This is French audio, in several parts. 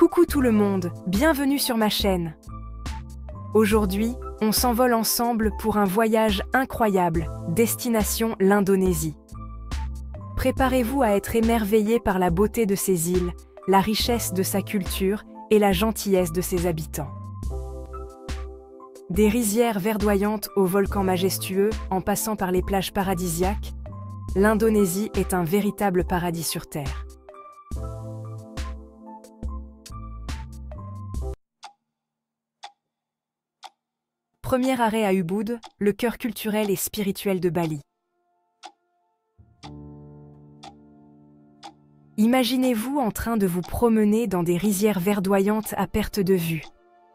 Coucou tout le monde, bienvenue sur ma chaîne. Aujourd'hui, on s'envole ensemble pour un voyage incroyable, destination l'Indonésie. Préparez-vous à être émerveillés par la beauté de ses îles, la richesse de sa culture et la gentillesse de ses habitants. Des rizières verdoyantes aux volcans majestueux, en passant par les plages paradisiaques, l'Indonésie est un véritable paradis sur Terre. Premier arrêt à Ubud, le cœur culturel et spirituel de Bali. Imaginez-vous en train de vous promener dans des rizières verdoyantes à perte de vue,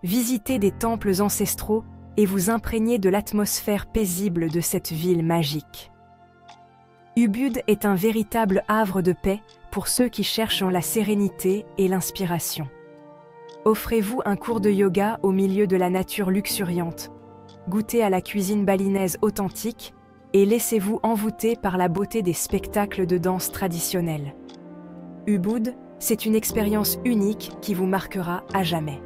visiter des temples ancestraux et vous imprégner de l'atmosphère paisible de cette ville magique. Ubud est un véritable havre de paix pour ceux qui cherchent la sérénité et l'inspiration. Offrez-vous un cours de yoga au milieu de la nature luxuriante, goûtez à la cuisine balinaise authentique et laissez-vous envoûter par la beauté des spectacles de danse traditionnels. Ubud, c'est une expérience unique qui vous marquera à jamais.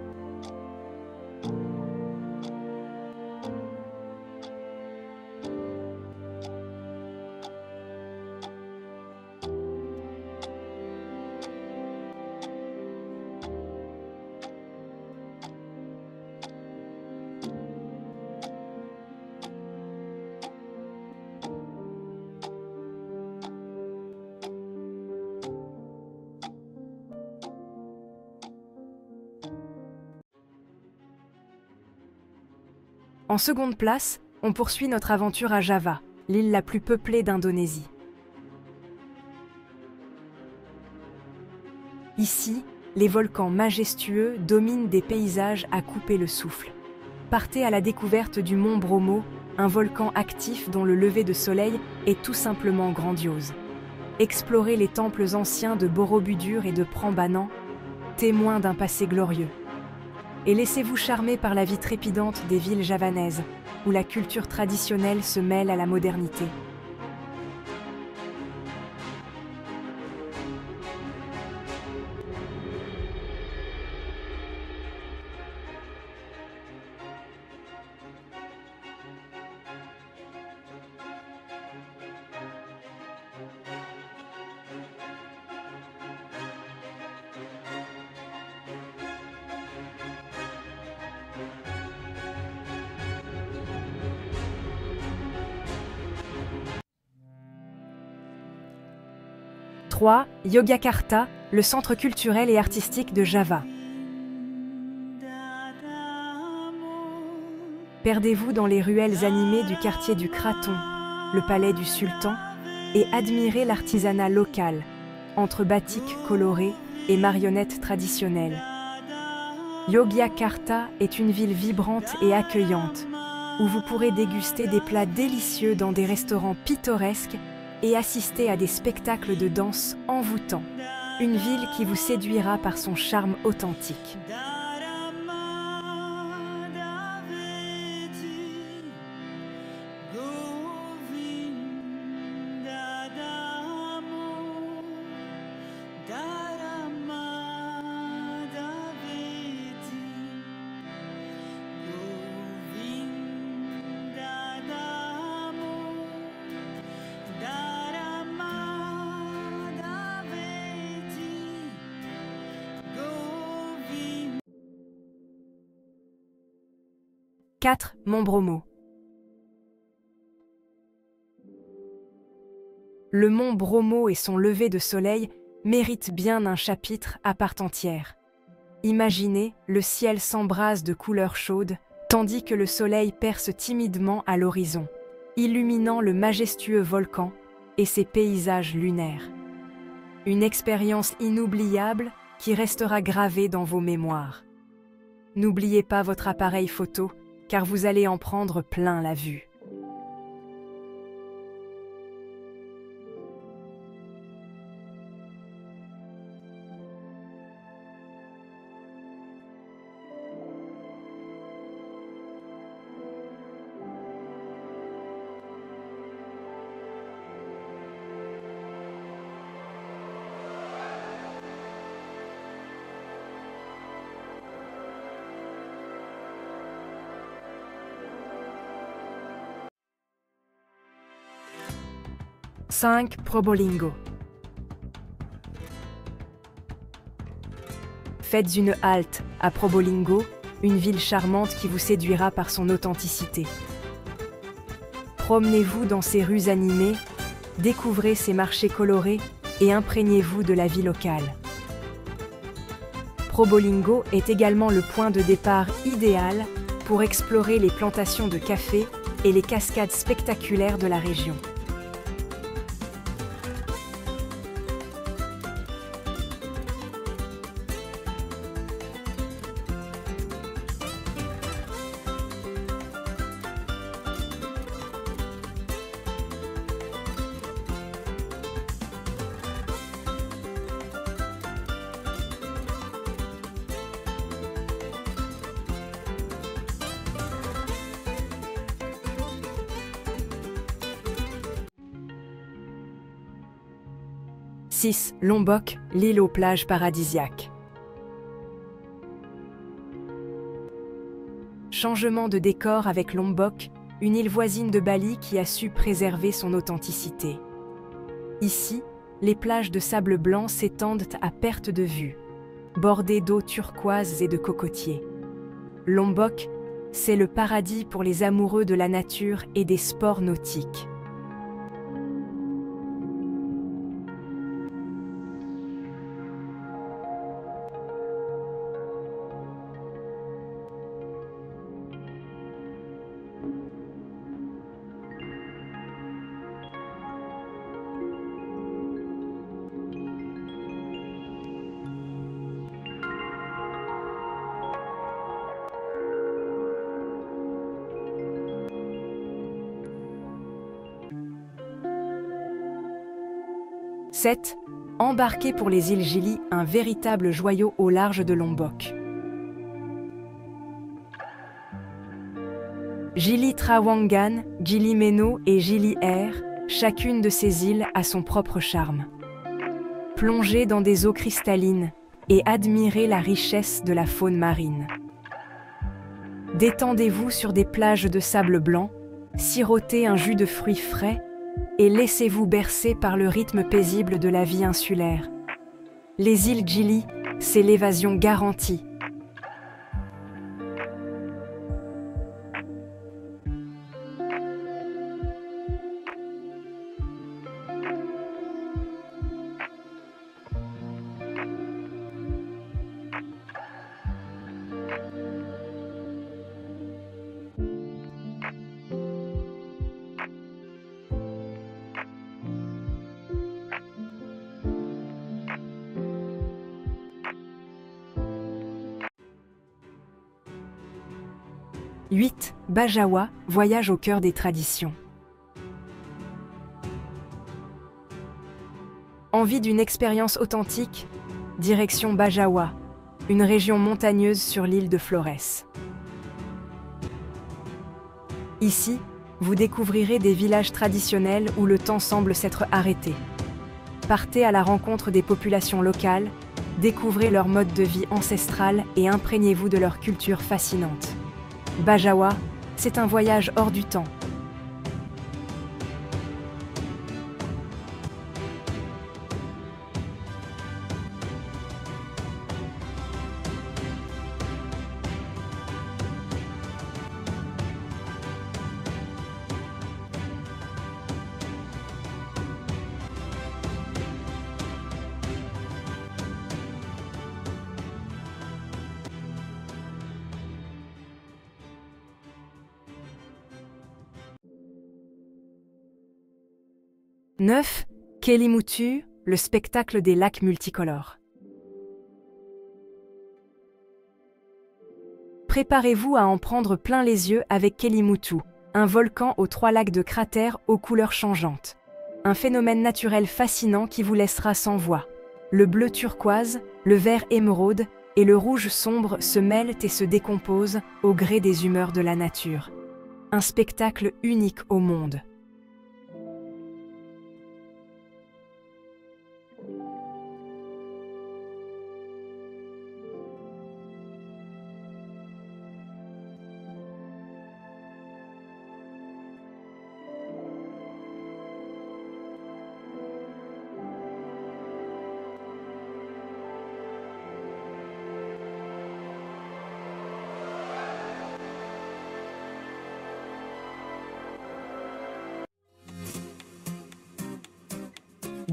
En seconde place, on poursuit notre aventure à Java, l'île la plus peuplée d'Indonésie. Ici, les volcans majestueux dominent des paysages à couper le souffle. Partez à la découverte du mont Bromo, un volcan actif dont le lever de soleil est tout simplement grandiose. Explorez les temples anciens de Borobudur et de Prambanan, témoins d'un passé glorieux. Et laissez-vous charmer par la vie trépidante des villes javanaises, où la culture traditionnelle se mêle à la modernité. Yogyakarta, le centre culturel et artistique de Java. Perdez-vous dans les ruelles animées du quartier du Kraton, le palais du sultan, et admirez l'artisanat local, entre batiks colorés et marionnettes traditionnelles. Yogyakarta est une ville vibrante et accueillante, où vous pourrez déguster des plats délicieux dans des restaurants pittoresques et assister à des spectacles de danse envoûtants. Une ville qui vous séduira par son charme authentique. Mont Bromo. Le mont Bromo et son lever de soleil méritent bien un chapitre à part entière. Imaginez, le ciel s'embrase de couleurs chaudes, tandis que le soleil perce timidement à l'horizon, illuminant le majestueux volcan et ses paysages lunaires. Une expérience inoubliable qui restera gravée dans vos mémoires. N'oubliez pas votre appareil photo, car vous allez en prendre plein la vue. 5. Probolinggo. Faites une halte à Probolinggo, une ville charmante qui vous séduira par son authenticité. Promenez-vous dans ses rues animées, découvrez ses marchés colorés et imprégnez-vous de la vie locale. Probolinggo est également le point de départ idéal pour explorer les plantations de café et les cascades spectaculaires de la région. « 6. Lombok, l'île aux plages paradisiaques. Changement de décor avec Lombok, une île voisine de Bali qui a su préserver son authenticité. Ici, les plages de sable blanc s'étendent à perte de vue, bordées d'eau turquoise et de cocotiers. Lombok, c'est le paradis pour les amoureux de la nature et des sports nautiques. « 7. Embarquez pour les îles Gili, un véritable joyau au large de Lombok. Gili Trawangan, Gili Meno et Gili Air, chacune de ces îles a son propre charme. Plongez dans des eaux cristallines et admirez la richesse de la faune marine. Détendez-vous sur des plages de sable blanc, sirotez un jus de fruits frais et laissez-vous bercer par le rythme paisible de la vie insulaire. Les îles Gili, c'est l'évasion garantie. « 8. Bajawa, voyage au cœur des traditions. Envie d'une expérience authentique? Direction Bajawa, une région montagneuse sur l'île de Flores. Ici, vous découvrirez des villages traditionnels où le temps semble s'être arrêté. Partez à la rencontre des populations locales, découvrez leur mode de vie ancestral et imprégnez-vous de leur culture fascinante. Bajawa, c'est un voyage hors du temps. « 9. Kelimutu, le spectacle des lacs multicolores. Préparez-vous à en prendre plein les yeux avec Kelimutu, un volcan aux 3 lacs de cratères aux couleurs changeantes. Un phénomène naturel fascinant qui vous laissera sans voix. Le bleu turquoise, le vert émeraude et le rouge sombre se mêlent et se décomposent au gré des humeurs de la nature. Un spectacle unique au monde.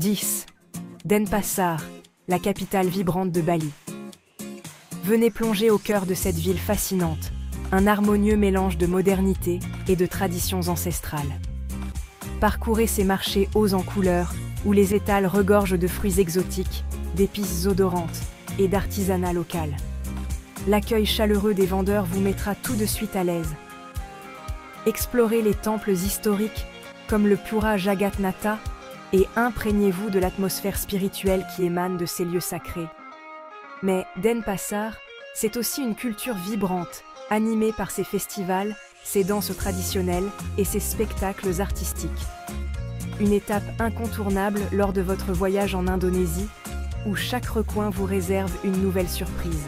10. Denpasar, la capitale vibrante de Bali. Venez plonger au cœur de cette ville fascinante, un harmonieux mélange de modernité et de traditions ancestrales. Parcourez ces marchés hauts en couleurs, où les étals regorgent de fruits exotiques, d'épices odorantes et d'artisanat local. L'accueil chaleureux des vendeurs vous mettra tout de suite à l'aise. Explorez les temples historiques, comme le Pura Jagatnatha, et imprégnez-vous de l'atmosphère spirituelle qui émane de ces lieux sacrés. Mais Denpasar, c'est aussi une culture vibrante, animée par ses festivals, ses danses traditionnelles et ses spectacles artistiques. Une étape incontournable lors de votre voyage en Indonésie, où chaque recoin vous réserve une nouvelle surprise.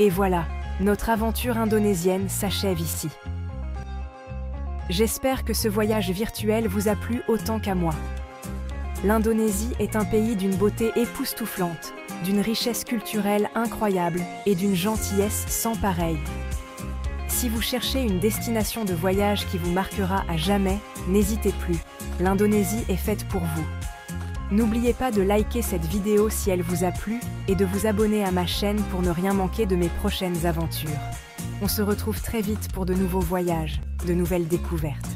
Et voilà, notre aventure indonésienne s'achève ici. J'espère que ce voyage virtuel vous a plu autant qu'à moi. L'Indonésie est un pays d'une beauté époustouflante, d'une richesse culturelle incroyable et d'une gentillesse sans pareille. Si vous cherchez une destination de voyage qui vous marquera à jamais, n'hésitez plus, l'Indonésie est faite pour vous. N'oubliez pas de liker cette vidéo si elle vous a plu et de vous abonner à ma chaîne pour ne rien manquer de mes prochaines aventures. On se retrouve très vite pour de nouveaux voyages, de nouvelles découvertes.